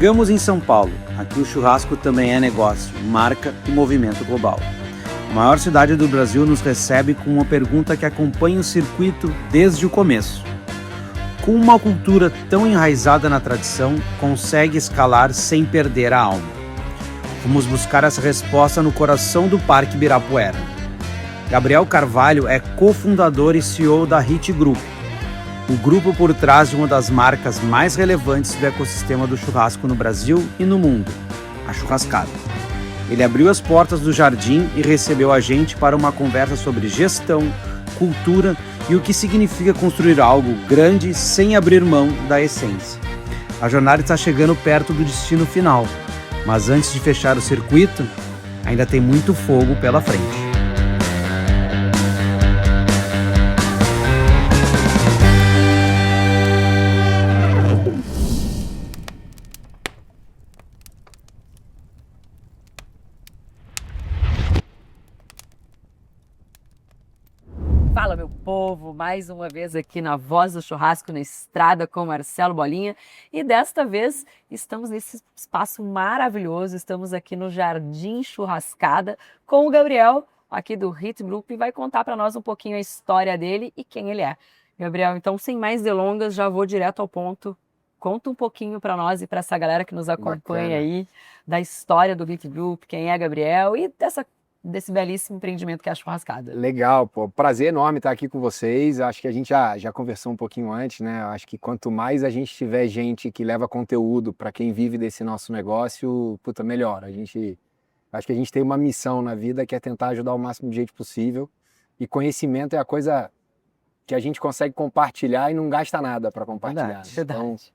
Chegamos em São Paulo. Aqui o churrasco também é negócio, marca e movimento global. A maior cidade do Brasil nos recebe com uma pergunta que acompanha o circuito desde o começo. Como uma cultura tão enraizada na tradição consegue escalar sem perder a alma? Vamos buscar essa resposta no coração do Parque Ibirapuera. Gabriel Carvalho é cofundador e CEO da HIT Group, o grupo por trás de uma das marcas mais relevantes do ecossistema do churrasco no Brasil e no mundo, a Churrascada. Ele abriu as portas do jardim e recebeu a gente para uma conversa sobre gestão, cultura e o que significa construir algo grande sem abrir mão da essência. A jornada está chegando perto do destino final, mas antes de fechar o circuito, ainda tem muito fogo pela frente. Fala, meu povo, mais uma vez aqui na Voz do Churrasco na Estrada com Marcelo Bolinha, e desta vez estamos nesse espaço maravilhoso, estamos aqui no Jardim Churrascada com o Gabriel, aqui do HIT Group, e vai contar para nós um pouquinho a história dele e quem ele é. Gabriel, então sem mais delongas, já vou direto ao ponto. Conta um pouquinho para nós e para essa galera que nos acompanha aí, da história do HIT Group, quem é Gabriel e desse belíssimo empreendimento que é a Churrascada. Legal, pô. Prazer enorme estar aqui com vocês. Acho que a gente já conversou um pouquinho antes, né? Acho que quanto mais a gente tiver gente que leva conteúdo para quem vive desse nosso negócio, puta, melhor. Acho que a gente tem uma missão na vida que é tentar ajudar o máximo de gente possível. E conhecimento é a coisa que a gente consegue compartilhar e não gasta nada para compartilhar. Verdade.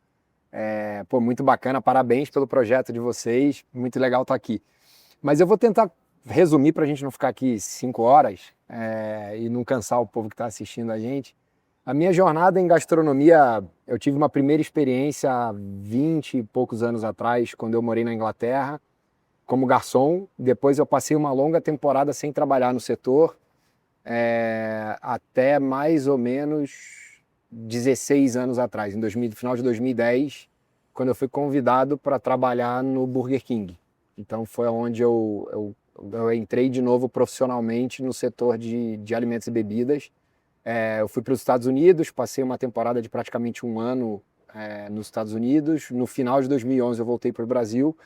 Então, muito bacana. Parabéns pelo projeto de vocês. Muito legal estar aqui. Mas eu vou tentar resumir para a gente não ficar aqui 5 horas e não cansar o povo que está assistindo a gente. A minha jornada em gastronomia, eu tive uma primeira experiência há 20 e poucos anos atrás, quando eu morei na Inglaterra, como garçom. Depois eu passei uma longa temporada sem trabalhar no setor, até mais ou menos 16 anos atrás, no final de 2010, quando eu fui convidado para trabalhar no Burger King. Então foi onde eu entrei de novo profissionalmente no setor de alimentos e bebidas. Eu fui para os Estados Unidos, passei uma temporada de praticamente 1 ano nos Estados Unidos. No final de 2011 eu voltei para o Brasil,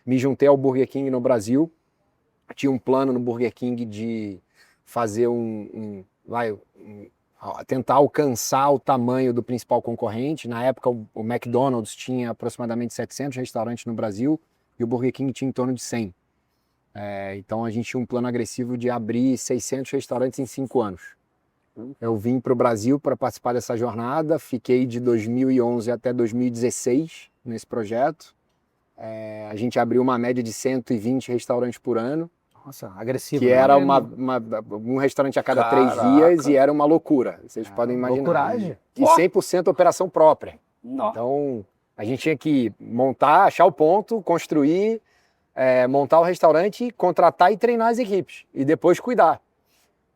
me juntei ao Burger King no Brasil. Tinha um plano no Burger King de fazer tentar alcançar o tamanho do principal concorrente. Na época o McDonald's tinha aproximadamente 700 restaurantes no Brasil e o Burger King tinha em torno de 100. Então a gente tinha um plano agressivo de abrir 600 restaurantes em 5 anos. Eu vim para o Brasil para participar dessa jornada, fiquei de 2011 até 2016 nesse projeto. A gente abriu uma média de 120 restaurantes por ano. Nossa, agressivo. Que era um restaurante a cada 3 dias e era uma loucura. Vocês podem imaginar. Loucuragem. E 100% operação própria. Nossa. Então a gente tinha que montar, achar o ponto, construir, montar o restaurante, contratar e treinar as equipes. E depois cuidar.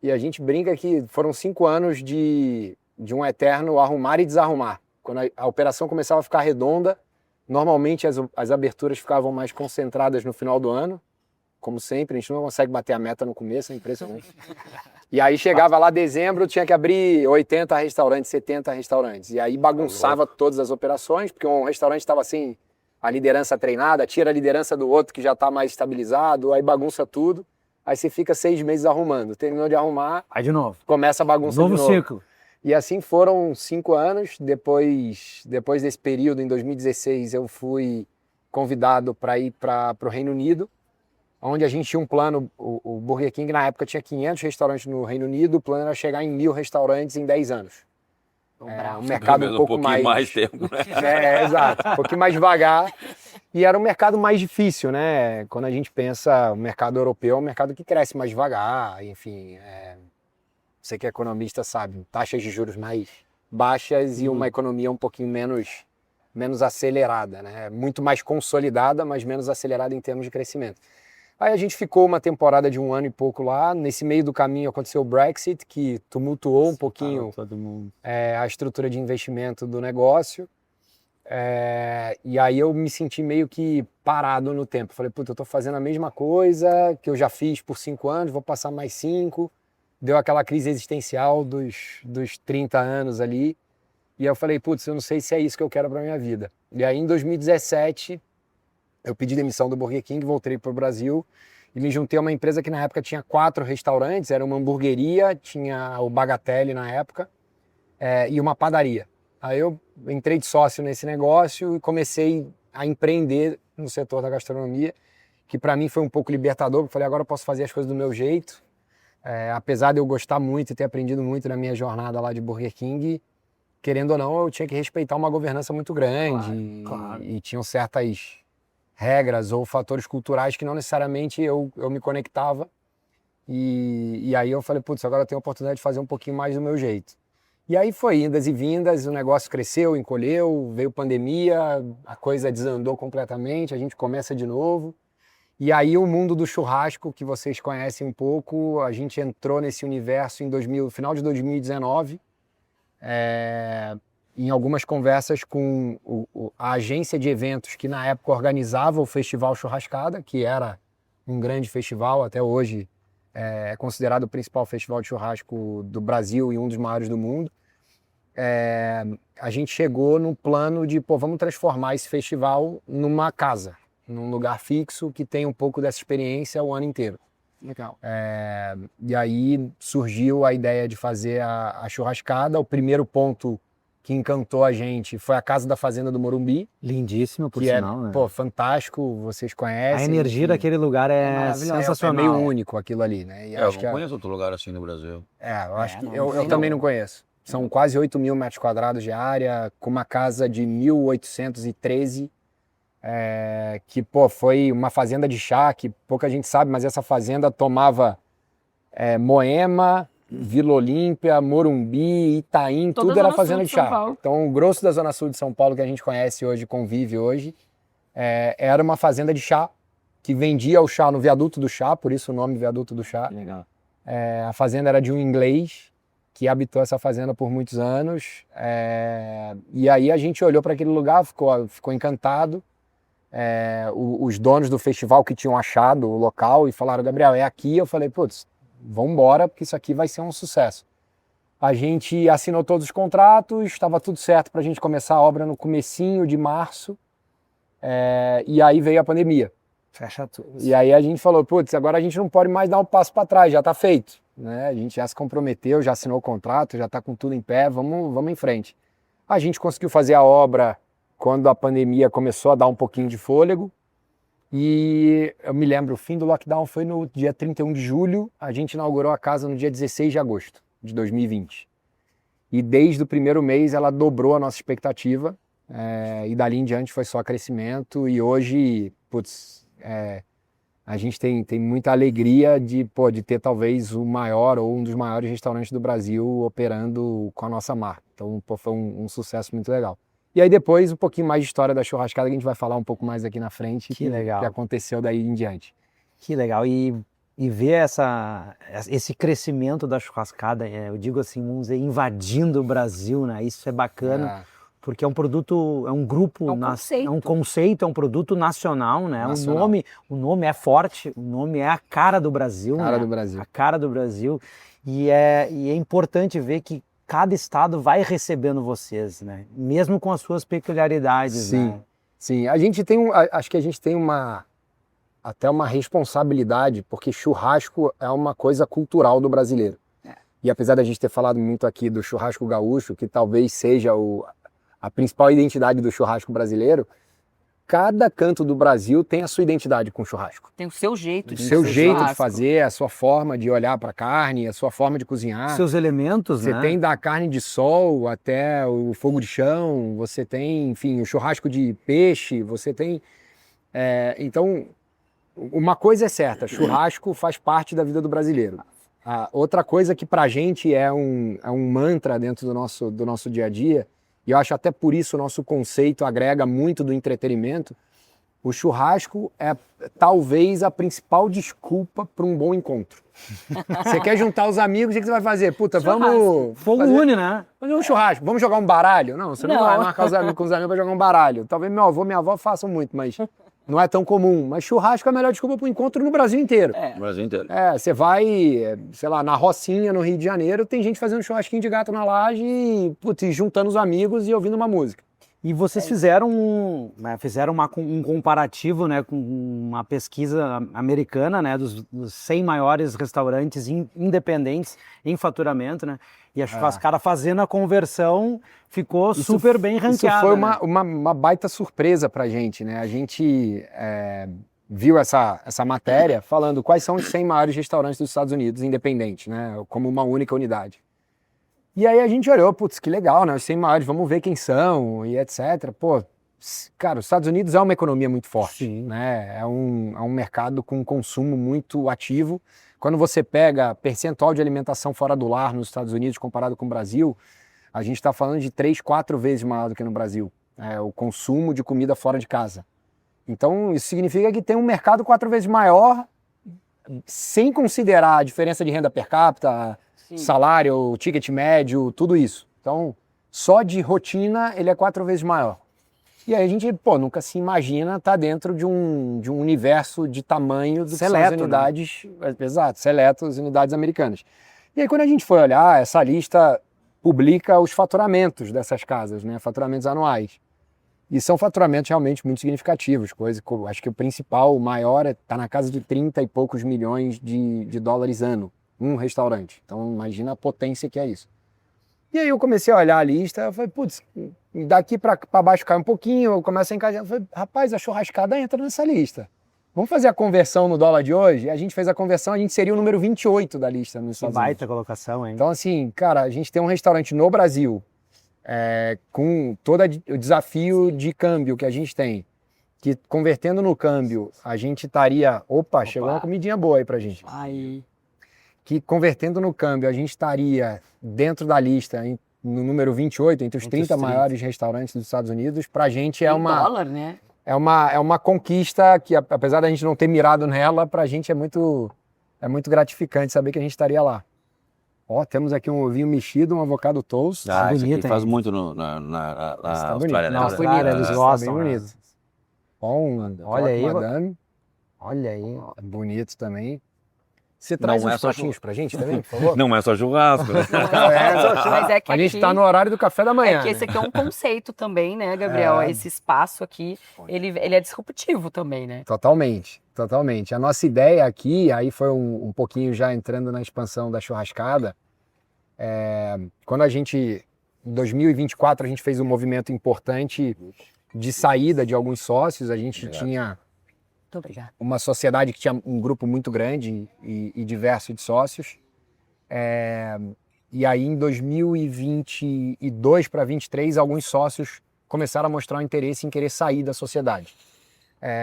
E a gente brinca que foram 5 anos de um eterno arrumar e desarrumar. Quando a operação começava a ficar redonda, normalmente as aberturas ficavam mais concentradas no final do ano. Como sempre, a gente não consegue bater a meta no começo, é impressionante. E aí chegava lá dezembro, tinha que abrir 80 restaurantes, 70 restaurantes. E aí bagunçava todas as operações, porque um restaurante estava assim, a liderança treinada, tira a liderança do outro que já está mais estabilizado, aí bagunça tudo. Aí você fica 6 meses arrumando. Terminou de arrumar, Aí de novo. começa a bagunça de novo. Ciclo. E assim foram 5 anos. Depois desse período, em 2016, eu fui convidado para ir para o Reino Unido, onde a gente tinha um plano. O Burger King, na época, tinha 500 restaurantes no Reino Unido. O plano era chegar em 1.000 restaurantes em 10 anos. Um mercado um pouco mais tempo, né? Exato, um pouquinho mais devagar. E era um mercado mais difícil, né? Quando a gente pensa, o mercado europeu é um mercado que cresce mais devagar, enfim. Você que é economista sabe, taxas de juros mais baixas e uma economia um pouquinho menos acelerada, né? Muito mais consolidada, mas menos acelerada em termos de crescimento. Aí a gente ficou uma temporada de 1 ano e pouco lá. Nesse meio do caminho aconteceu o Brexit, que tumultuou um pouquinho todo mundo. a estrutura de investimento do negócio. E aí eu me senti meio que parado no tempo. Falei, puta, eu tô fazendo a mesma coisa que eu já fiz por 5 anos, vou passar mais 5. Deu aquela crise existencial dos 30 anos ali. E aí eu falei, putz, eu não sei se é isso que eu quero pra minha vida. E aí em 2017, eu pedi demissão do Burger King, voltei pro Brasil e me juntei a uma empresa que na época tinha 4 restaurantes, era uma hamburgueria, tinha o Bagatelle na época, e uma padaria. Aí eu entrei de sócio nesse negócio e comecei a empreender no setor da gastronomia, que para mim foi um pouco libertador, porque eu falei, agora eu posso fazer as coisas do meu jeito. Apesar de eu gostar muito e ter aprendido muito na minha jornada lá de Burger King, querendo ou não, eu tinha que respeitar uma governança muito grande. Claro. E tinham certas regras ou fatores culturais que não necessariamente eu me conectava. E aí eu falei, putz, agora eu tenho a oportunidade de fazer um pouquinho mais do meu jeito. E aí foi indas e vindas, o negócio cresceu, encolheu, veio pandemia, a coisa desandou completamente, a gente começa de novo. E aí o mundo do churrasco, que vocês conhecem um pouco, a gente entrou nesse universo em final de 2019, em algumas conversas com a agência de eventos que na época organizava o Festival Churrascada, que era um grande festival, até hoje é considerado o principal festival de churrasco do Brasil e um dos maiores do mundo. A gente chegou no plano de, vamos transformar esse festival numa casa, num lugar fixo que tem um pouco dessa experiência o ano inteiro. Legal. E aí surgiu a ideia de fazer a churrascada. O primeiro ponto que encantou a gente foi a Casa da Fazenda do Morumbi. Lindíssimo, por que sinal, né? Fantástico, vocês conhecem. A energia daquele lugar é sensacional. É meio único aquilo ali, né? E eu não conheço outro lugar assim no Brasil. Eu acho que eu também não conheço. São quase 8.000 metros quadrados de área, com uma casa de 1813, que foi uma fazenda de chá, que pouca gente sabe, mas essa fazenda tomava Moema, Vila Olímpia, Morumbi, Itaim, tudo era fazenda de chá. Então o grosso da Zona Sul de São Paulo que a gente conhece hoje, convive hoje, era uma fazenda de chá, que vendia o chá no Viaduto do Chá, por isso o nome Viaduto do Chá. Legal. A fazenda era de um inglês que habitou essa fazenda por muitos anos, e aí a gente olhou para aquele lugar, ficou encantado. Os donos do festival que tinham achado o local e falaram, Gabriel, é aqui. Eu falei, putz, vamos embora, porque isso aqui vai ser um sucesso. A gente assinou todos os contratos, estava tudo certo para a gente começar a obra no comecinho de março, e aí veio a pandemia. Fecha tudo. E aí a gente falou, putz, agora a gente não pode mais dar um passo para trás, já está feito. Né? A gente já se comprometeu, já assinou o contrato, já está com tudo em pé, vamos em frente. A gente conseguiu fazer a obra quando a pandemia começou a dar um pouquinho de fôlego, e eu me lembro, o fim do lockdown foi no dia 31 de julho, a gente inaugurou a casa no dia 16 de agosto de 2020. E desde o primeiro mês ela dobrou a nossa expectativa, e dali em diante foi só crescimento, e hoje, putz, a gente tem muita alegria de ter talvez o maior ou um dos maiores restaurantes do Brasil operando com a nossa marca. Então foi um sucesso muito legal. E aí depois um pouquinho mais de história da churrascada, que a gente vai falar um pouco mais aqui na frente, Que legal. Que aconteceu daí em diante. Que legal. E ver esse crescimento da churrascada, eu digo assim, vamos dizer, invadindo o Brasil, né? Isso é bacana. Porque é um produto, é um grupo, é um conceito, é um produto nacional, né? O nome é forte, o nome é a cara do Brasil, Cara né? do Brasil. A cara do Brasil. E é importante ver que cada estado vai recebendo vocês, né? Mesmo com as suas peculiaridades, sim, né? Sim, a gente tem acho que a gente tem até uma responsabilidade, porque churrasco é uma coisa cultural do brasileiro. E apesar da gente ter falado muito aqui do churrasco gaúcho, que talvez seja a principal identidade do churrasco brasileiro, cada canto do Brasil tem a sua identidade com o churrasco. Tem o seu jeito. O seu jeito de fazer, a sua forma de olhar para a carne, a sua forma de cozinhar. Seus elementos, né? Você tem da carne de sol até o fogo de chão, você tem, enfim, o churrasco de peixe, você tem... Então, uma coisa é certa, churrasco faz parte da vida do brasileiro. Outra coisa que pra gente é um mantra dentro do nosso dia a dia, e eu acho até por isso o nosso conceito agrega muito do entretenimento, o churrasco é talvez a principal desculpa para um bom encontro. Você quer juntar os amigos, o que você vai fazer? Puta, vamos Fogo fazer, une, né? fazer um churrasco, vamos jogar um baralho? Não, você não vai marcar com os amigos para jogar um baralho. Talvez meu avô e minha avó façam muito, mas não é tão comum. Mas churrasco é a melhor desculpa para um encontro no Brasil inteiro. No Brasil inteiro. Você vai, sei lá, na Rocinha, no Rio de Janeiro, tem gente fazendo churrasquinho de gato na laje e, putz, e juntando os amigos e ouvindo uma música. E vocês fizeram um comparativo, né, com uma pesquisa americana, né, dos 100 maiores restaurantes independentes em faturamento, né? E a churrascada fazendo a conversão ficou super bem ranqueada. Isso foi né? uma baita surpresa pra gente, né? A gente viu essa matéria falando quais são os 100 maiores restaurantes dos Estados Unidos independentes, né? Como uma única unidade. E aí a gente olhou, putz, que legal, né? Os 100 maiores, vamos ver quem são e etc. Pô, cara, os Estados Unidos é uma economia muito forte, né? É um mercado com consumo muito ativo. Quando você pega percentual de alimentação fora do lar nos Estados Unidos comparado com o Brasil, a gente está falando de 3, 4 vezes maior do que no Brasil. O consumo de comida fora de casa. Então, isso significa que tem um mercado 4 vezes maior, sem considerar a diferença de renda per capita, salário, ticket médio, tudo isso. Então, só de rotina, ele é 4 vezes maior. E aí a gente, nunca se imagina estar dentro de um universo de tamanho das unidades, exato, seleto, as unidades americanas. E aí quando a gente foi olhar, essa lista publica os faturamentos dessas casas, né, faturamentos anuais. E são faturamentos realmente muito significativos, acho que o principal, o maior, está na casa de 30 e poucos milhões de dólares ano, um restaurante. Então imagina a potência que é isso. E aí eu comecei a olhar a lista, eu falei, putz, daqui para baixo cai um pouquinho, eu começo a encaixar, eu falei, rapaz, a churrascada entra nessa lista. Vamos fazer a conversão no dólar de hoje? A gente fez a conversão, a gente seria o número 28 da lista nos Estados Unidos. Baita colocação, hein? Então assim, cara, a gente tem um restaurante no Brasil, com todo o desafio de câmbio que a gente tem, que convertendo no câmbio, a gente estaria... Opa, chegou uma comidinha boa aí pra gente. Aí. Que convertendo no câmbio, a gente estaria dentro da lista, no número 28, entre os 30 maiores restaurantes dos Estados Unidos. Pra gente é uma... dólar, né? É uma conquista que, apesar da gente não ter mirado nela, pra gente é muito gratificante saber que a gente estaria lá. Ó, temos aqui um ovinho mexido, um avocado toast. Isso aqui faz muito na Austrália, né? Na Austrália, eles gostam, bem bonito. Bom, olha aí, madame. Olha aí. Bonito também. Você traz uns pratinhos pra gente também, por favor? Não é só churrasco. Né? Mas é que a gente aqui, tá no horário do café da manhã. É que esse aqui é um conceito também, né, Gabriel? Esse espaço aqui, ele é disruptivo também, né? Totalmente, totalmente. A nossa ideia aqui, aí foi um pouquinho já entrando na expansão da churrascada, quando a gente, em 2024, a gente fez um movimento importante de saída de alguns sócios, a gente tinha... Muito obrigada. Uma sociedade que tinha um grupo muito grande e diverso de sócios. E aí, em 2022 para 2023, alguns sócios começaram a mostrar um interesse em querer sair da sociedade.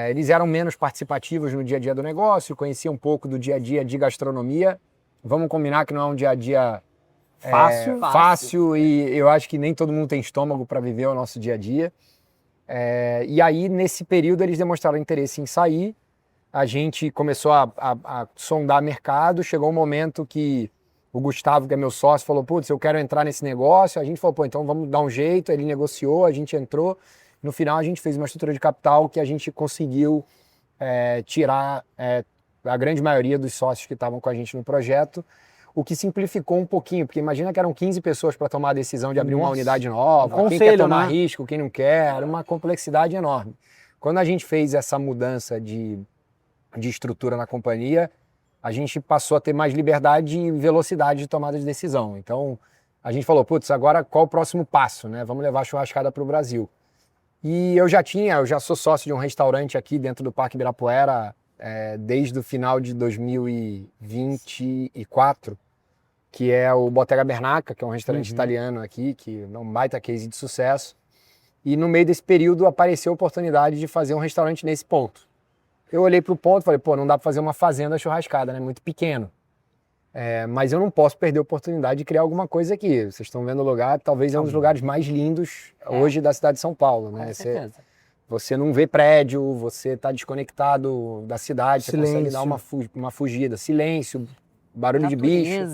Eles eram menos participativos no dia a dia do negócio, conheciam um pouco do dia a dia de gastronomia. Vamos combinar que não é um dia a dia fácil e eu acho que nem todo mundo tem estômago para viver o nosso dia a dia. E aí, nesse período, eles demonstraram interesse em sair. A gente começou a sondar mercado. Chegou um momento que o Gustavo, que é meu sócio, falou, putz, eu quero entrar nesse negócio. A gente falou, pô, então vamos dar um jeito. Ele negociou, a gente entrou. No final, a gente fez uma estrutura de capital que a gente conseguiu tirar a grande maioria dos sócios que estavam com a gente no projeto, o que simplificou um pouquinho, porque imagina que eram 15 pessoas para tomar a decisão de abrir uma unidade nova, quem quer tomar risco, quem não quer, era uma complexidade enorme. Quando a gente fez essa mudança de estrutura na companhia, a gente passou a ter mais liberdade e velocidade de tomada de decisão. Então, a gente falou, putz, agora qual o próximo passo, né? Vamos levar a churrascada para o Brasil. E eu já sou sócio de um restaurante aqui dentro do Parque Ibirapuera, desde o final de 2024, que é o Bottega Bernaca, que é um restaurante italiano aqui, que é um baita case de sucesso. E no meio desse período apareceu a oportunidade de fazer um restaurante nesse ponto. Eu olhei para o ponto e falei, pô, não dá para fazer uma fazenda churrascada, né? Muito pequeno. Mas eu não posso perder a oportunidade de criar alguma coisa aqui. Vocês estão vendo o lugar, talvez é um dos lugares mais lindos hoje da cidade de São Paulo, né? Com certeza. Você não vê prédio, você tá desconectado da cidade, você consegue dar uma fugida. Silêncio, barulho de bicho,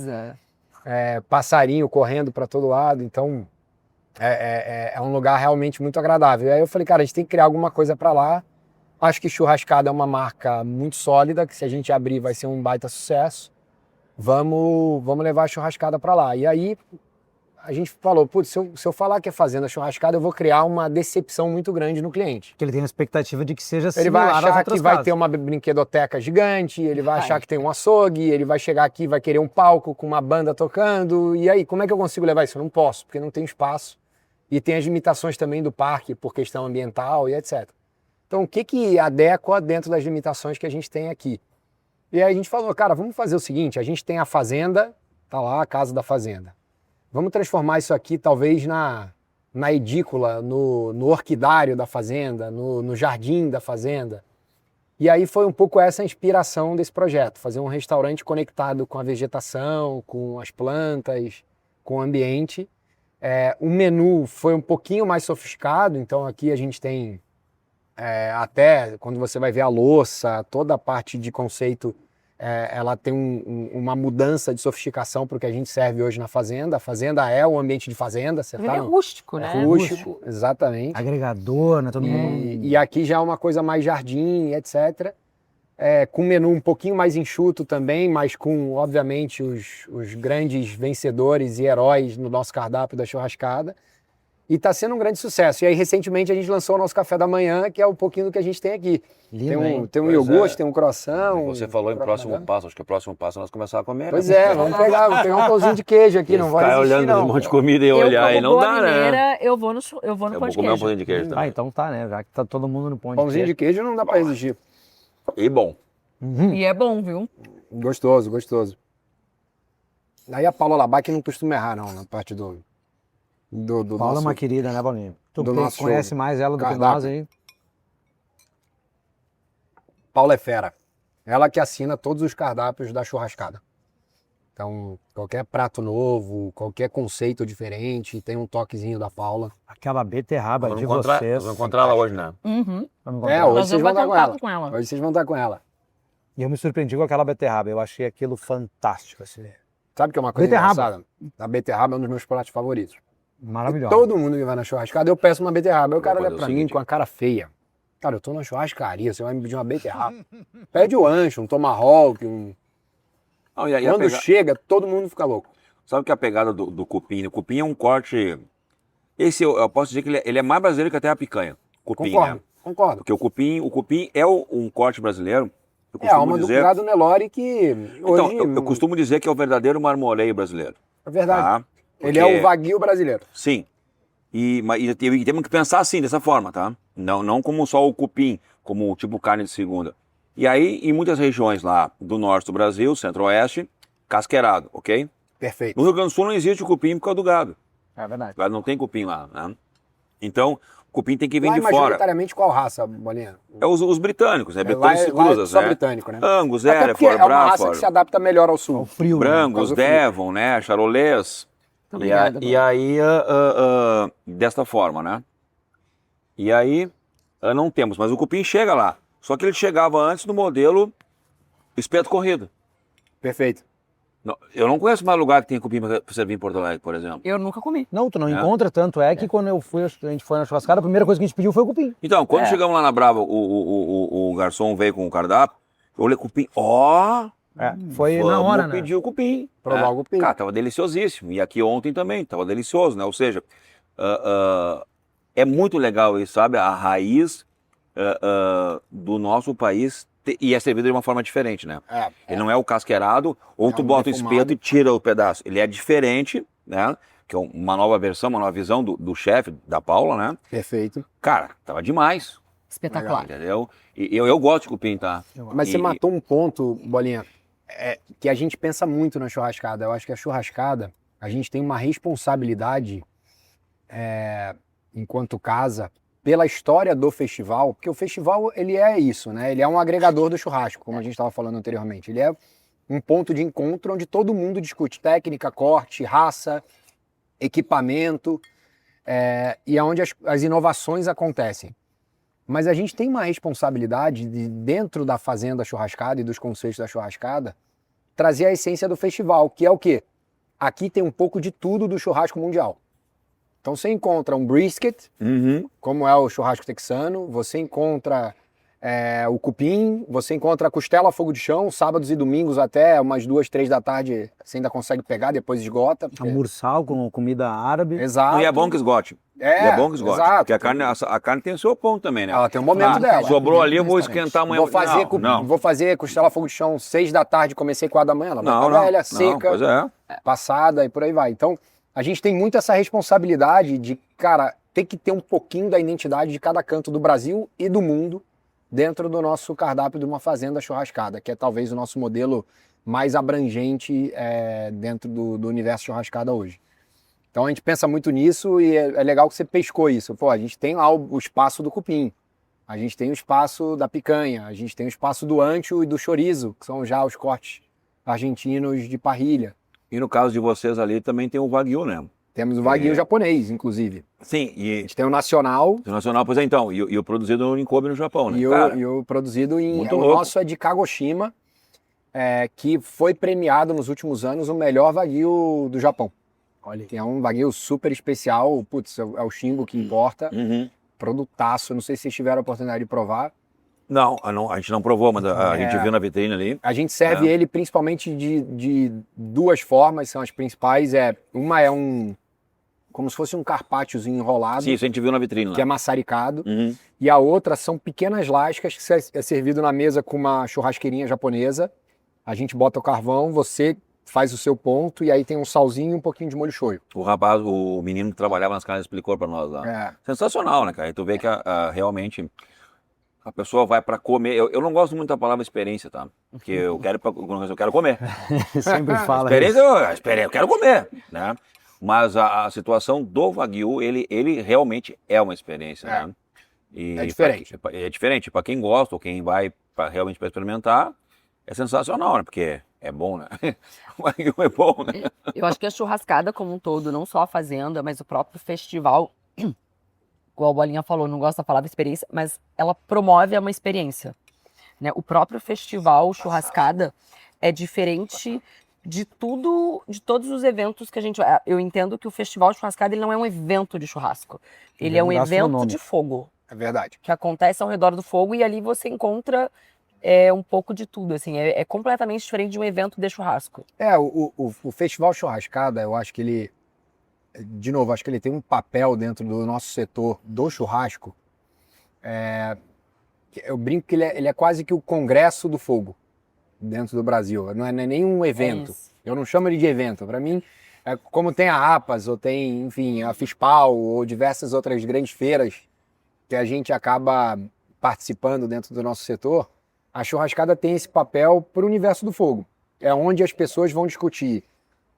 passarinho correndo para todo lado. Então, é um lugar realmente muito agradável. E aí eu falei, cara, a gente tem que criar alguma coisa para lá. Acho que Churrascada é uma marca muito sólida, que se a gente abrir vai ser um baita sucesso. Vamos levar a Churrascada para lá. E aí a gente falou, putz, se eu falar que é Fazenda Churrascada, eu vou criar uma decepção muito grande no cliente. Que ele tem a expectativa de que seja Ele vai similar às achar outras que vai casas. ter uma brinquedoteca gigante, ele vai achar que tem um açougue, ele vai chegar aqui e vai querer um palco com uma banda tocando. E aí, como é que eu consigo levar isso? Eu não posso, porque não tem espaço. E tem as limitações também do parque por questão ambiental e etc. Então, o que adequa dentro das limitações que a gente tem aqui? E aí a gente falou, cara, vamos fazer o seguinte, a gente tem a fazenda, tá lá a casa da fazenda. Vamos transformar isso aqui talvez na edícula, no orquidário da fazenda, no jardim da fazenda. E aí foi um pouco essa a inspiração desse projeto, fazer um restaurante conectado com a vegetação, com as plantas, com o ambiente. O menu foi um pouquinho mais sofisticado, então aqui a gente tem até quando você vai ver a louça, toda a parte de conceito, ela tem uma mudança de sofisticação para o que a gente serve hoje na fazenda. A fazenda é um ambiente de fazenda, você Ele tá é rústico, né? rústico, exatamente. Agregador, né? Todo mundo... E aqui já é uma coisa mais jardim, etc. Com menu um pouquinho mais enxuto também, mas com, obviamente, os grandes vencedores e heróis no nosso cardápio da Churrascada. E está sendo um grande sucesso. E aí, recentemente, a gente lançou o nosso café da manhã, que é um pouquinho do que a gente tem aqui. Lindo, tem um iogurte, tem um croissant. Você falou em próximo passo, acho que o próximo passo é nós começar a comer. Pois né? vamos pegar um pãozinho de queijo aqui, não vai Ficar resistir, olhando não. um monte de comida e olhar e não dá, né? Mineira, eu vou no pão Eu de vou comer um queijo. pãozinho de queijo também. então tá, né? Já que tá todo mundo no ponto Pãozinho de queijo não dá para resistir. E bom. E é bom, viu? Gostoso, gostoso. Daí a Paula Labac não costuma errar, não, na parte do Paula nosso... é uma querida, né, Paulinho? Tu do que nosso conhece show. mais ela do que Cardápio. nós aí. Paula é fera. Ela que assina todos os cardápios da Churrascada. Então, qualquer prato novo, qualquer conceito diferente, tem um toquezinho da Paula. Aquela beterraba Vamos de encontrar, vocês. nós vamos encontrar ela hoje, né? Uhum. Vamos Hoje encontrar. Nós vocês vamos vão bater estar um com ela. papo com ela. Hoje vocês vão estar com ela. E eu me surpreendi com aquela beterraba. Eu achei aquilo fantástico, assim. Sabe que é uma coisa Beterraba. engraçada? A beterraba é um dos meus pratos favoritos. Maravilhoso. Todo mundo que vai na churrascada, eu peço uma beterraba. Aí o cara Vou olha fazer pra o mim seguinte. com a cara feia. Cara, eu tô na churrascaria, você vai me pedir uma beterraba. Pede o ancho, um tomahawk, Não, e aí a Quando pega- chega, todo mundo fica louco. Sabe que a pegada do cupim? O cupim é um corte... Esse eu posso dizer que ele é mais brasileiro que até a picanha. Cupim, Concordo, né? concordo. Porque o cupim é um corte brasileiro. Eu É a alma costumo do gado Nelore que Então, hoje eu costumo dizer que é o verdadeiro marmoreio brasileiro. é verdade. Tá? Ele Porque- é o Wagyu brasileiro. Sim. E temos que pensar assim, dessa forma, tá? Não como só o cupim, como tipo carne de segunda. E aí, em muitas regiões lá do norte do Brasil, centro-oeste, casqueirado, ok? Perfeito. No Rio Grande do Sul não existe o cupim por causa do gado. É verdade. O gado não tem cupim lá, né? Então, o cupim tem que vir Lá, de fora. majoritariamente, qual raça, Bolinha? É os britânicos, né? Lá Britânicos é e cruzas, só né? britânico, né? Angus, Até porque Hereford, é uma raça que se Braford, adapta melhor ao sul. O frio, né? Brangus, Por causa do frio. Devon, né? Charolês. Obrigada, E aí, desta forma, né? E aí, não temos, mas o cupim chega lá. Só que ele chegava antes do modelo espeto corrido. Perfeito. Eu não conheço mais lugar que tem cupim para servir em Porto Alegre, por exemplo. Eu nunca comi. Não, tu não É. encontra tanto. É que quando a gente foi na churrascada, a primeira coisa que a gente pediu foi o cupim. Então, quando chegamos lá na Brava, o garçom veio com o cardápio, eu olhei cupim, Foi na hora, né? pedir o cupim. Provar o cupim. Cara, tava deliciosíssimo. E aqui ontem também, tava delicioso, né? Ou seja, é muito legal isso, sabe? A raiz do nosso país e é servido de uma forma diferente, né? Ele não é o casqueirado, ou tu um bota o defumado. espeto e tira o pedaço. Ele é diferente, né? Que é uma nova versão, uma nova visão do chefe, da Paula, né? Perfeito. Cara, tava demais, Espetacular. entendeu? E eu gosto de cupim, tá? Mas você E- matou um ponto, Bolinha, que a gente pensa muito na churrascada. Eu acho que a churrascada, a gente tem uma responsabilidade enquanto casa pela história do festival, porque o festival ele é isso, né? Ele é um agregador do churrasco, como a gente estava falando anteriormente. Ele é um ponto de encontro onde todo mundo discute técnica, corte, raça, equipamento, e é onde as inovações acontecem. Mas a gente tem uma responsabilidade de, dentro da fazenda churrascada e dos conceitos da churrascada, trazer a essência do festival, que é o quê? Aqui tem um pouco de tudo do churrasco mundial. Então você encontra um brisket, como é o churrasco texano, você encontra o cupim, você encontra a costela a fogo de chão, sábados e domingos até umas 2, 3 da tarde você ainda consegue pegar, depois esgota. A Porque... mursal com comida árabe. Exato. E é bom que esgote. E é bom que esgote. Exato. Porque a carne tem o seu ponto também, né? Ela tem um momento dela. Sobrou ali, eu vou esquentar amanhã. Vou fazer costela a fogo de chão 6 da tarde, comecei 4 da manhã, ela vai estar velha, seca, pois é. passada e por aí vai. Então, a gente tem muito essa responsabilidade de, cara, ter que ter um pouquinho da identidade de cada canto do Brasil e do mundo dentro do nosso cardápio de uma fazenda churrascada, que é talvez o nosso modelo mais abrangente dentro do universo churrascada hoje. Então a gente pensa muito nisso e é legal que você pescou isso. Pô, a gente tem lá o espaço do cupim, a gente tem o espaço da picanha, a gente tem o espaço do ancho e do chorizo, que são já os cortes argentinos de parrilha. E no caso de vocês ali também tem o Wagyu, né? Temos o Wagyu japonês, inclusive. Sim, A e gente tem o nacional o nacional, pois é, então, e o produzido em Kobe no Japão, né? e o produzido em... muito O louco. nosso é de Kagoshima, que foi premiado nos últimos anos o melhor Wagyu do Japão. Olha aí. Que é um Wagyu super especial, putz, é o Xingo que importa, produtaço, não sei se vocês tiveram a oportunidade de provar. Não, a gente não provou, mas a gente viu na vitrine ali. A gente serve ele principalmente de duas formas, são as principais. Uma é como se fosse um carpacciozinho enrolado, Sim, isso a gente viu na vitrine lá. que é maçaricado. E a outra são pequenas lascas que é servido na mesa com uma churrasqueirinha japonesa. A gente bota o carvão, você faz o seu ponto e aí tem um salzinho e um pouquinho de molho shoyu. O menino que trabalhava nas casas explicou pra nós lá. Sensacional, né, cara? E tu vê que realmente a pessoa vai pra comer. Eu não gosto muito da palavra experiência, tá? Porque eu quero comer. Sempre fala Experiência, eu quero comer, né? Mas a situação do Wagyu, ele realmente é uma experiência, né? E É diferente. É diferente. Para quem gosta ou quem vai realmente para experimentar, é sensacional, né? Porque é bom, né? O Wagyu é bom, né? Eu acho que a churrascada como um todo, não só a fazenda, mas o próprio festival, igual a Bolinha falou, não gosto da palavra experiência, mas ela promove uma experiência, né? O próprio festival churrascada é diferente de tudo, de todos os eventos que a gente... Eu entendo que o festival churrascada ele não é um evento de churrasco, ele é um evento de fogo. É verdade. Que acontece ao redor do fogo e ali você encontra um pouco de tudo, assim, é completamente diferente de um evento de churrasco. O festival churrascada, eu acho que ele, de novo, acho que ele tem um papel dentro do nosso setor do churrasco. Eu brinco que ele é quase que o congresso do fogo dentro do Brasil, não é nem um evento. Eu não chamo ele de evento, para mim, como tem a APAS, ou tem, enfim, a FISPAL, ou diversas outras grandes feiras que a gente acaba participando dentro do nosso setor, a churrascada tem esse papel para o universo do fogo. É onde as pessoas vão discutir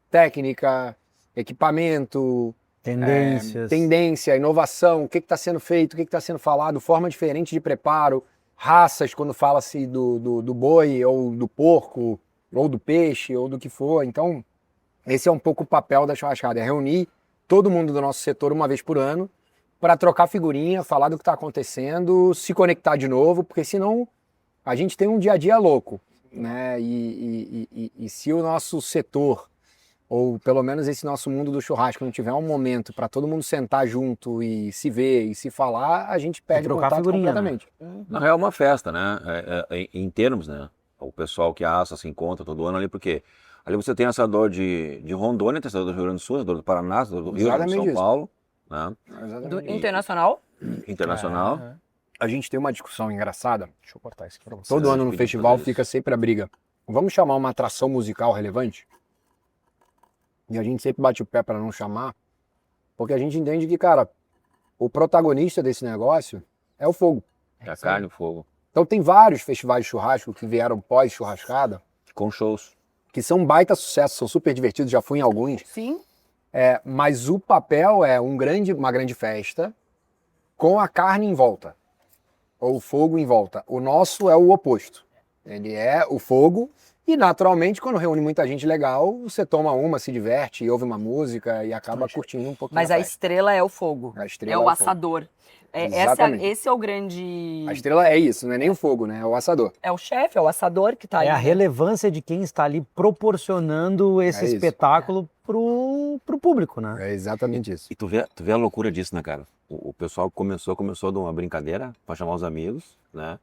técnica, equipamento, tendência, inovação, o que está sendo feito, o que está sendo falado, forma diferente de preparo, raças, quando fala-se do boi, ou do porco, ou do peixe, ou do que for. Então, esse é um pouco o papel da churrascada, é reunir todo mundo do nosso setor uma vez por ano para trocar figurinha, falar do que está acontecendo, se conectar de novo, porque senão a gente tem um dia a dia louco, né? E se o nosso setor, ou pelo menos esse nosso mundo do churrasco, não tiver um momento para todo mundo sentar junto e se ver e se falar, a gente perde o contato completamente. Na real é uma festa, né? Em termos, né? O pessoal que assa se encontra todo ano ali, porque ali você tem assador de Rondônia, tem assador do Rio Grande do Sul, assador do Paraná, assador do Rio, de São Paulo, né? Do internacional? Internacional. A gente tem uma discussão engraçada. Deixa eu cortar isso aqui pra você. Todo Todo ano no festival fica sempre a briga. Vamos chamar uma atração musical relevante? E a gente sempre bate o pé para não chamar, porque a gente entende que, cara, o protagonista desse negócio é o fogo. É a carne e o fogo. Então tem vários festivais de churrasco que vieram pós-churrascada, Com shows. que são baita sucesso, são super divertidos, já fui em alguns. Sim. Mas o papel é uma grande festa com a carne em volta, ou o fogo em volta. O nosso é o oposto. Ele é o fogo e, naturalmente, quando reúne muita gente legal, você toma uma, se diverte, ouve uma música e acaba curtindo um pouquinho. Mas a estrela é o fogo. A estrela É o fogo. assador. Exatamente. Esse é o grande... A estrela é isso, não é nem o fogo, né? É o assador. É o chefe, é o assador que tá É ali. a relevância de quem está ali proporcionando esse isso. espetáculo pro público, né? É exatamente isso. E tu vê a loucura disso, né, cara? O pessoal começou de uma brincadeira pra chamar os amigos, né?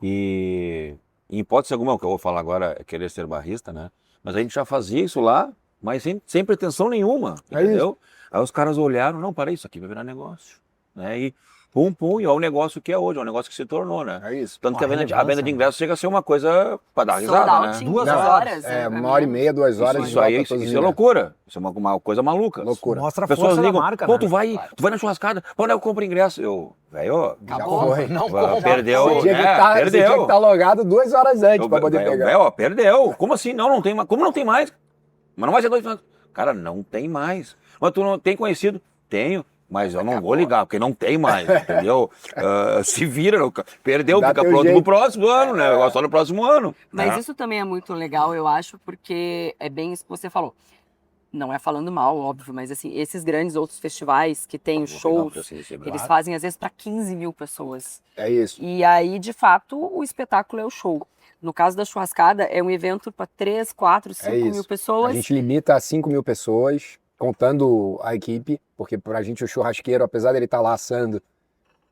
E em hipótese alguma, o que eu vou falar agora é querer ser barrista, né? Mas a gente já fazia isso lá, mas sem pretensão nenhuma, É entendeu? Aí os caras olharam, não, para isso aqui vai virar negócio, né? E pum, e é o negócio que é hoje, é um negócio que se tornou, né? É isso. Tanto que a venda relevância, de ingressos chega a ser uma coisa pra dar Sold risada, out né? em 2 2 horas. É, né? 1h30, 2 horas. Isso aí, esgota todos os isso é ingressos. loucura. Isso é uma coisa maluca. Loucura. Mostra a Pessoas força ligam, da marca, pô, né? tu vai na churrascada, onde eu compro ingresso? Eu, velho, Acabou. Não perdeu, Você tinha que né? estar Perdeu. logado 2 horas antes para poder pegar. Velho, perdeu. Como assim? Não tem mais. Como não tem mais? Mas não vai ser 2 anos. Cara, não tem mais. Mas tu não tem conhecido? Tenho. Mas eu não vou ligar, porque não tem mais, entendeu? Se vira, perdeu, Dá fica teu pronto jeito. pro próximo ano, né? Só no próximo ano. Mas né? isso também é muito legal, eu acho, porque é bem isso que você falou. Não é falando mal, óbvio, mas assim, esses grandes outros festivais que tem os shows, eles fazem às vezes para 15 mil pessoas. É isso. E aí, de fato, o espetáculo é o show. No caso da churrascada, é um evento para 3, 4, 5 mil isso. pessoas. A gente limita a 5 mil pessoas, contando a equipe, porque pra gente o churrasqueiro, apesar dele estar lá assando,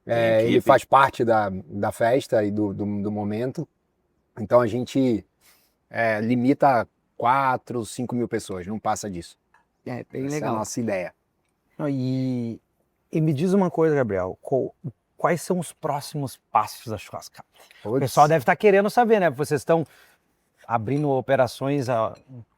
ele faz parte da festa e do momento. Então a gente limita a 4, 5 mil pessoas, não passa disso. É bem Essa é a legal. nossa ideia. E me diz uma coisa, Gabriel, quais são os próximos passos da churrascada? O pessoal deve estar querendo saber, né? Vocês estão abrindo operações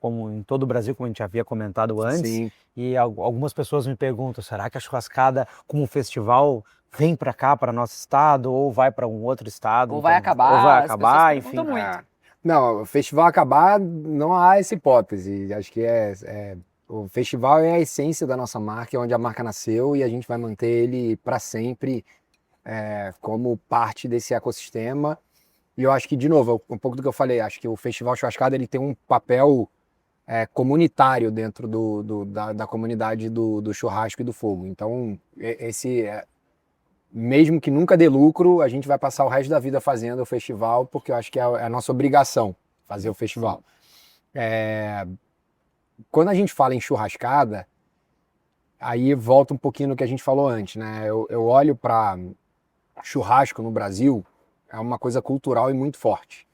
como em todo o Brasil, como a gente havia comentado antes. Sim. E algumas pessoas me perguntam, será que a churrascada como festival vem para cá, para nosso estado, ou vai para um outro estado? Ou vai acabar. Ou vai as acabar, pessoas enfim. perguntam muito. Não, o festival acabar, não há essa hipótese. Acho que o festival é a essência da nossa marca, é onde a marca nasceu e a gente vai manter ele para sempre como parte desse ecossistema. E eu acho que, de novo, um pouco do que eu falei, acho que o Festival Churrascada ele tem um papel comunitário dentro da comunidade do churrasco e do fogo. Então, mesmo que nunca dê lucro, a gente vai passar o resto da vida fazendo o festival, porque eu acho que é a nossa obrigação fazer o festival. Quando a gente fala em churrascada, aí volta um pouquinho no que a gente falou antes, né? Eu olho para churrasco no Brasil, é uma coisa cultural e muito forte.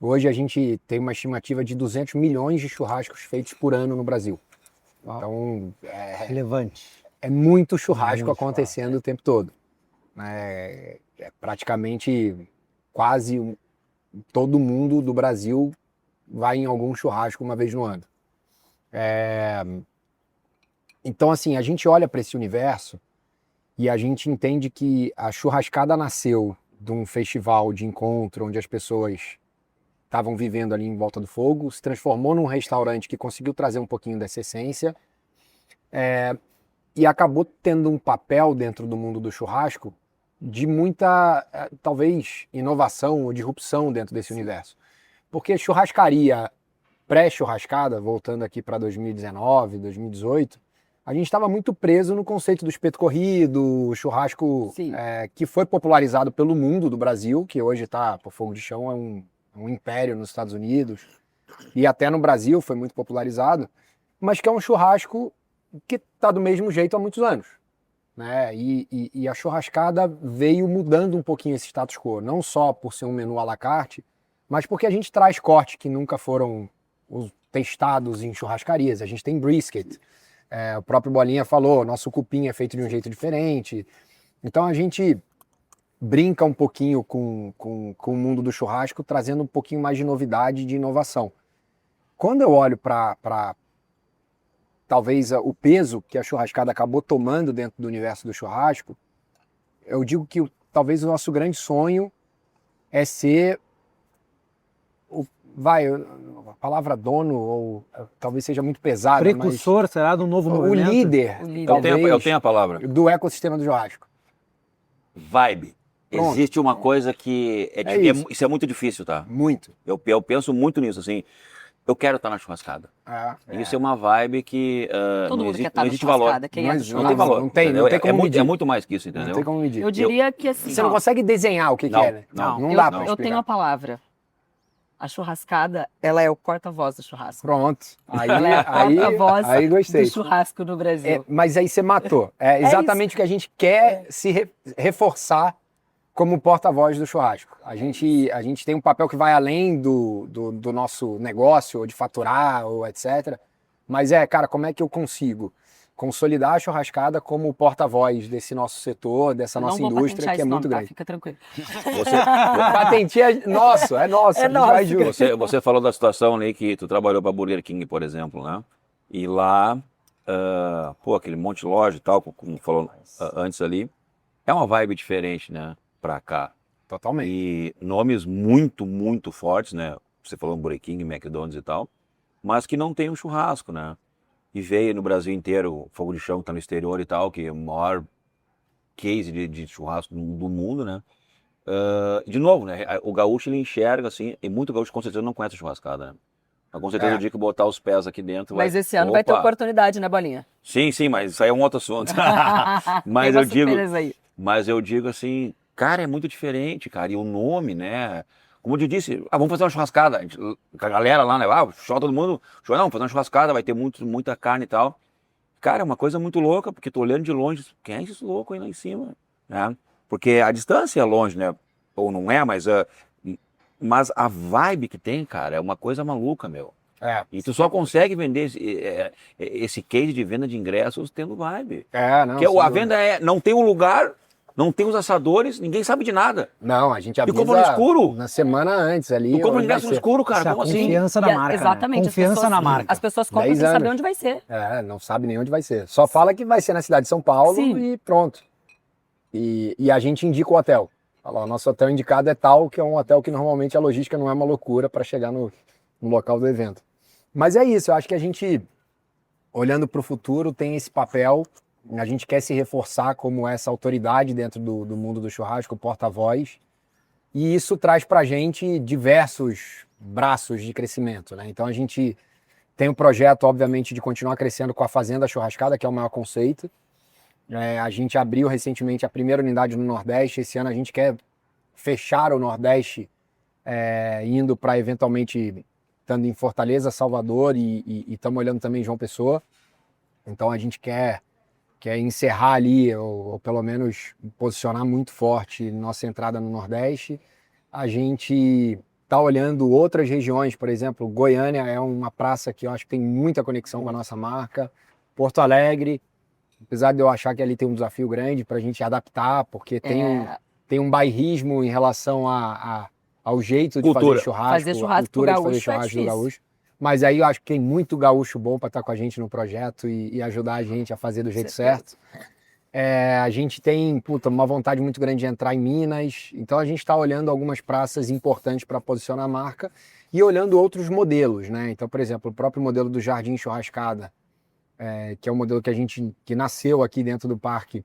Hoje a gente tem uma estimativa de 200 milhões de churrascos feitos por ano no Brasil. Então, Relevante. é muito churrasco acontecendo o tempo todo. Praticamente quase todo mundo do Brasil vai em algum churrasco uma vez no ano. Então, assim, a gente olha para esse universo e a gente entende que a churrascada nasceu de um festival de encontro onde as pessoas estavam vivendo ali em volta do fogo, se transformou num restaurante que conseguiu trazer um pouquinho dessa essência e acabou tendo um papel dentro do mundo do churrasco de muita, talvez, inovação ou disrupção dentro desse universo. Porque churrascaria pré-churrascada, voltando aqui para 2019, 2018, a gente estava muito preso no conceito do espeto corrido, churrasco que foi popularizado pelo mundo do Brasil, que hoje está, por fogo de chão, é um império nos Estados Unidos, e até no Brasil foi muito popularizado, mas que é um churrasco que está do mesmo jeito há muitos anos. Né? E a churrascada veio mudando um pouquinho esse status quo, não só por ser um menu à la carte, mas porque a gente traz cortes que nunca foram testados em churrascarias. A gente tem brisket, o próprio Bolinha falou, nosso cupim é feito de um jeito diferente. Então a gente brinca um pouquinho com o mundo do churrasco, trazendo um pouquinho mais de novidade e de inovação. Quando eu olho para talvez o peso que a churrascada acabou tomando dentro do universo do churrasco, eu digo que talvez o nosso grande sonho é ser a palavra dono, ou talvez seja muito pesada, Precursor, mas será, do novo movimento? o líder, Eu tenho a palavra. do ecossistema do churrasco. Vibe. Pronto. Existe uma coisa que... isso. Isso é muito difícil, tá? Muito. Eu penso muito nisso, assim. eu quero estar na churrascada. Isso é uma vibe que Todo não mundo existe, quer estar não na existe valor. churrascada, quem é do Não Não tem churrasco. valor. Não tem entendeu? como medir. É muito mais que isso, entendeu? Não tem como medir. Eu diria que assim, Você não consegue desenhar o que Não, é, né? não. Não eu, dá pra eu tenho explicar. a palavra. A churrascada, ela é o porta-voz do churrasco. Pronto. Aí, Ela é a porta-voz aí gostei. do churrasco no Brasil. Mas aí você matou. É exatamente o que a gente quer se reforçar como porta-voz do churrasco. A gente tem um papel que vai além do nosso negócio, ou de faturar, ou etc. Mas cara, como é que eu consigo consolidar a churrascada como porta-voz desse nosso setor, dessa nossa Não vou indústria, patentear que é esse muito nome, tá? grande? Fica tranquilo. Patenteia é nosso. É a gente nosso. vai junto. Você falou da situação ali que tu trabalhou para Burger King, por exemplo, né? E lá, aquele monte de loja e tal, como falou antes ali, é uma vibe diferente, né? Pra cá. Totalmente. E nomes muito, muito fortes, né? Você falou Burger King, McDonald's e tal, mas que não tem um churrasco, né? E veio no Brasil inteiro, o Fogo de Chão que tá no exterior e tal, que é o maior case de churrasco do mundo, né? De novo, né? O gaúcho ele enxerga assim, e muito gaúcho com certeza não conhece a churrascada, né? Mas com certeza o dia que botar os pés aqui dentro Mas vai... esse ano vai ter Opa! oportunidade, né, Bolinha? Sim, mas isso aí é um outro assunto. Mas Tem eu umas digo, surpresas aí. mas eu digo assim, cara, é muito diferente, cara. E o nome, né? Como eu te disse, vamos fazer uma churrascada. Com a galera lá, né? Chama todo mundo. Não, fazer uma churrascada, vai ter muita carne e tal. Cara, é uma coisa muito louca, porque tô olhando de longe, quem é esse louco aí lá em cima? Né? Porque a distância é longe, né? Ou não é, mas a vibe que tem, cara, é uma coisa maluca, meu. E tu só consegue vender esse case de venda de ingressos tendo vibe. Não. Porque a venda não tem um lugar, não tem os assadores, ninguém sabe de nada. Não, a gente avisa compra no escuro? na semana antes ali. Tu compra onde vai ingresso no ser. escuro, cara, Isso é a como assim? confiança da marca, Exatamente. né? Confiança na marca. As pessoas compram 10 sem saber anos. onde vai ser. Não sabe nem onde vai ser. Só fala que vai ser na cidade de São Paulo Sim. e pronto. E a gente indica o hotel. Fala, o nosso hotel indicado é tal, que é um hotel que normalmente a logística não é uma loucura para chegar no local do evento. Mas é isso, eu acho que a gente, olhando para o futuro, tem esse papel, a gente quer se reforçar como essa autoridade dentro do mundo do churrasco, porta-voz, e isso traz para a gente diversos braços de crescimento, né? Então a gente tem um projeto, obviamente, de continuar crescendo com a Fazenda Churrascada, que é o maior conceito. A gente abriu recentemente a primeira unidade no Nordeste, esse ano a gente quer fechar o Nordeste, indo para eventualmente... estando em Fortaleza, Salvador e estamos olhando também João Pessoa. Então a gente quer encerrar ali, ou pelo menos posicionar muito forte nossa entrada no Nordeste. A gente está olhando outras regiões, por exemplo, Goiânia é uma praça que eu acho que tem muita conexão com a nossa marca. Porto Alegre, apesar de eu achar que ali tem um desafio grande para a gente adaptar, porque tem um bairrismo em relação ao jeito de Cultura. fazer churrasco, Fazer churrasco a cultura pro de fazer gaúcho é churrasco do difícil. gaúcho. Mas aí eu acho que tem muito gaúcho bom para estar com a gente no projeto e ajudar a gente a fazer do jeito certo. A gente tem uma vontade muito grande de entrar em Minas, então a gente está olhando algumas praças importantes para posicionar a marca e olhando outros modelos, né? Então, por exemplo, o próprio modelo do Jardim Churrascada, que é um modelo que nasceu aqui dentro do parque,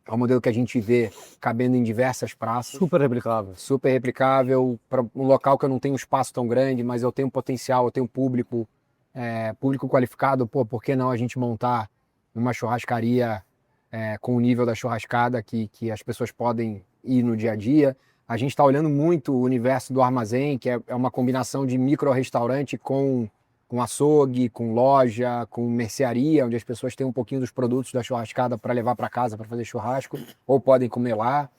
é um modelo que a gente vê cabendo em diversas praças. Super replicável. Super replicável, para um local que eu não tenho espaço tão grande, mas eu tenho potencial, eu tenho público qualificado. Por que não a gente montar uma churrascaria com o nível da churrascada que as pessoas podem ir no dia a dia? A gente está olhando muito o universo do armazém, que é uma combinação de micro-restaurante com açougue, com loja, com mercearia, onde as pessoas têm um pouquinho dos produtos da churrascada para levar para casa para fazer churrasco, ou podem comer lá.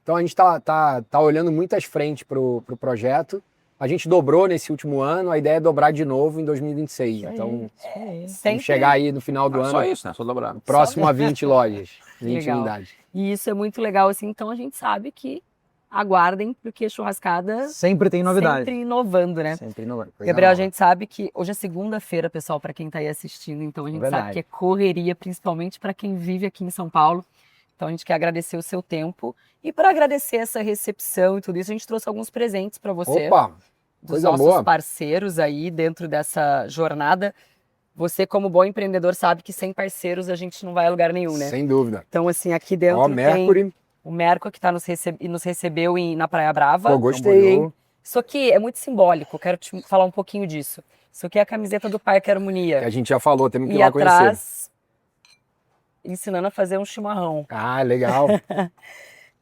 Então a gente tá olhando muitas frentes para o projeto. A gente dobrou nesse último ano, a ideia é dobrar de novo em 2026. Então vamos chegar aí no final do ano, Só isso, né? Só dobrar. próximo a 20 lojas, 20 Legal. unidades. E isso é muito legal, assim, então a gente sabe que aguardem, porque churrascada Sempre tem novidade. sempre inovando, né? Sempre inovando. Gabriel, a gente sabe que hoje é segunda-feira, pessoal, para quem está aí assistindo, então a gente Verdade. sabe que é correria, principalmente para quem vive aqui em São Paulo. Então a gente quer agradecer o seu tempo e para agradecer essa recepção e tudo isso, a gente trouxe alguns presentes para você, Opa, dos coisa nossos boa. parceiros aí dentro dessa jornada. Você, como bom empreendedor, sabe que sem parceiros a gente não vai a lugar nenhum, né? Sem dúvida. Então, assim, aqui dentro Ó, tem Mercury, o Merco que nos recebeu na Praia Brava. pô, gostei, hein? Isso aqui é muito simbólico, eu quero te falar um pouquinho disso. Isso aqui é a camiseta do Parque Que Harmonia. a gente já falou, temos que ir E lá conhecer. atrás, ensinando a fazer um chimarrão. Ah, legal.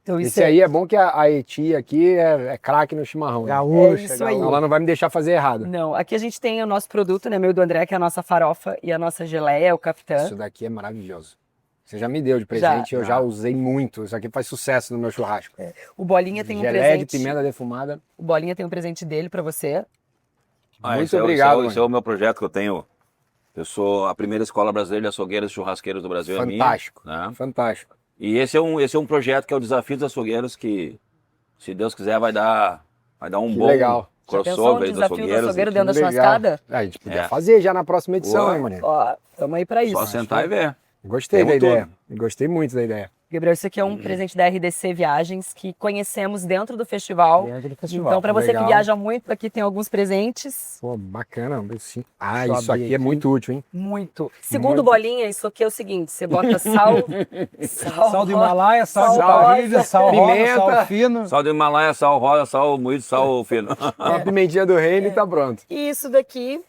Então, Esse aí é bom que a Eti aqui é craque no chimarrão. Né? Gaúcha, É isso aí. gaúcha. Ela não vai me deixar fazer errado. Não, aqui a gente tem o nosso produto, né, meu e do André, que é a nossa farofa e a nossa geleia, o Capitã. Isso daqui é maravilhoso. Você já me deu de presente, eu já usei muito. Isso aqui faz sucesso no meu churrasco. O Bolinha tem um Geleia de presente. pimenta defumada. O Bolinha tem um presente dele pra você. Muito esse obrigado, esse é o meu projeto que eu tenho. Eu sou a primeira escola brasileira de açougueiros e churrasqueiros do Brasil. Fantástico. É minha, né? Fantástico. E esse é um projeto que é o Desafio dos Açougueiros, que, se Deus quiser, vai dar um Que bom legal. Já pensou crossover um aí dos desafio do açougueiros. açougueiro dentro da Legal. churrascada? A gente podia É. fazer já na próxima edição, Boa. hein, Mané? Ó, tamo aí pra isso. Só sentar e ver. Gostei da Temos ideia. Gostei muito da ideia. Gabriel, isso aqui é um presente da RDC Viagens que conhecemos dentro do festival. Dentro do festival. Então, para você Legal. que viaja muito, aqui tem alguns presentes. Pô, bacana. Sim. Ah, Deixa eu isso abrir aqui é aqui. muito útil, hein? Muito. Segundo Bolinha, isso aqui é o seguinte: você bota sal, Sal do Himalaia, sal de sal parrilha, rosa, sal rosa, pimenta. sal fino. Sal do Himalaia, sal rosa, sal moído, sal fino. Uma pimentinha do reino e tá pronto. E isso daqui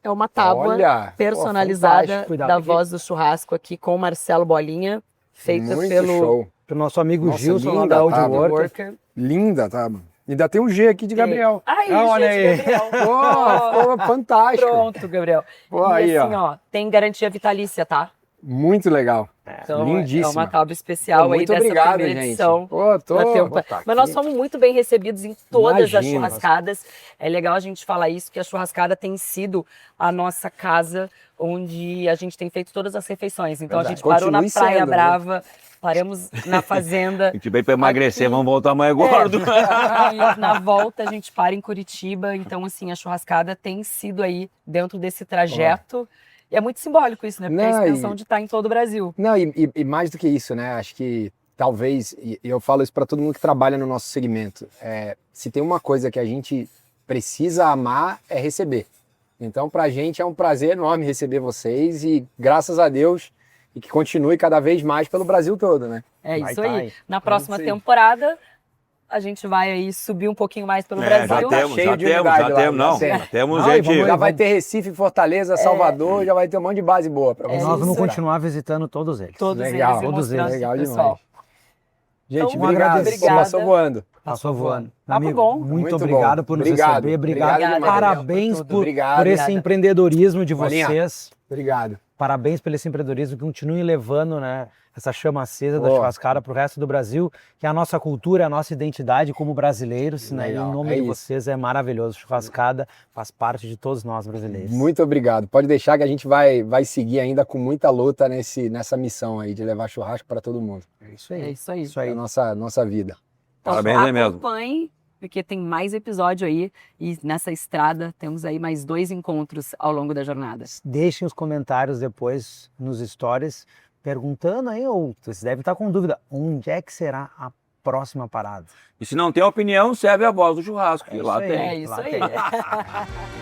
é uma tábua Olha, personalizada fantástico. Cuidado da aqui. Voz do Churrasco aqui com o Marcelo Bolinha, feita Muito pelo show. Pro nosso amigo Nossa, Gilson, lá linda da a Audio tábua. Worker. Worker. Linda, tá? Ainda tem um G aqui de Gabriel. Ai, Ah, olha gente, aí. Gabriel. Pô, ficou fantástico. Pronto, Gabriel. Pô, E aí, assim, ó, tem garantia vitalícia, tá? Muito legal. Então, Lindíssima. é uma tábua especial Pô, aí muito dessa obrigado, primeira gente. edição. Pô, tô... da tempo- Vou tá Mas nós aqui. somos muito bem recebidos em todas as Imagino. churrascadas. É legal a gente falar isso, que a churrascada tem sido a nossa casa onde a gente tem feito todas as refeições. Então a Verdade. gente parou na Continue Praia sendo, né? Brava, paramos na fazenda. A gente veio pra emagrecer, Aqui- vamos voltar mais gordo. E na volta a gente para em Curitiba. Então, assim, a churrascada tem sido aí dentro desse trajeto. E é muito simbólico isso, né? Porque Não, a extensão de estar em todo o Brasil. Não, e mais do que isso, né? Acho que talvez, e eu falo isso para todo mundo que trabalha no nosso segmento, se tem uma coisa que a gente precisa amar é receber. Então, pra gente é um prazer enorme receber vocês e graças a Deus e que continue cada vez mais pelo Brasil todo, né? É Vai isso tá aí. aí. Na próxima sim. temporada, a gente vai aí subir um pouquinho mais pelo Já Brasil. temos, cheio já de temos, unidade já lá, temos, já não. tem. Já temos Não, e gente. vamos Já vai ter Recife, Fortaleza, Salvador, já vai ter um monte de base boa para vocês. Nós vamos isso aí. continuar visitando todos eles. Todos Legal, eles e todos mostrando eles. Legal pro demais. pessoal. Gente, Então, obrigado. obrigada. Passou voando. Passou voando. Papo Amigo, bom. muito Muito obrigado bom. por nos Obrigado. receber. Obrigado. Obrigado demais, Parabéns Gabriel, por tudo. Obrigado. por esse Obrigada. empreendedorismo de Bolinha. vocês. Obrigado. Parabéns pelo esse empreendedorismo. Continuem levando, né, essa chama acesa da Boa. churrascada para o resto do Brasil, que é a nossa cultura, a nossa identidade como brasileiros. Né, e Legal, em nome é de isso. vocês é maravilhoso. Churrascada faz parte de todos nós brasileiros. Muito obrigado. Pode deixar que a gente vai seguir ainda com muita luta nessa missão aí de levar churrasco para todo mundo. É isso É aí. isso aí. Isso É aí. a nossa vida. Então, Parabéns aí mesmo. acompanhe, porque tem mais episódio aí. E nessa estrada temos aí mais 2 encontros ao longo da jornada. Deixem os comentários depois nos stories, perguntando aí, ou vocês devem estar com dúvida, onde é que será a próxima parada? E se não tem opinião, serve a voz do churrasco. que lá isso aí. tem. É isso lá aí. tem.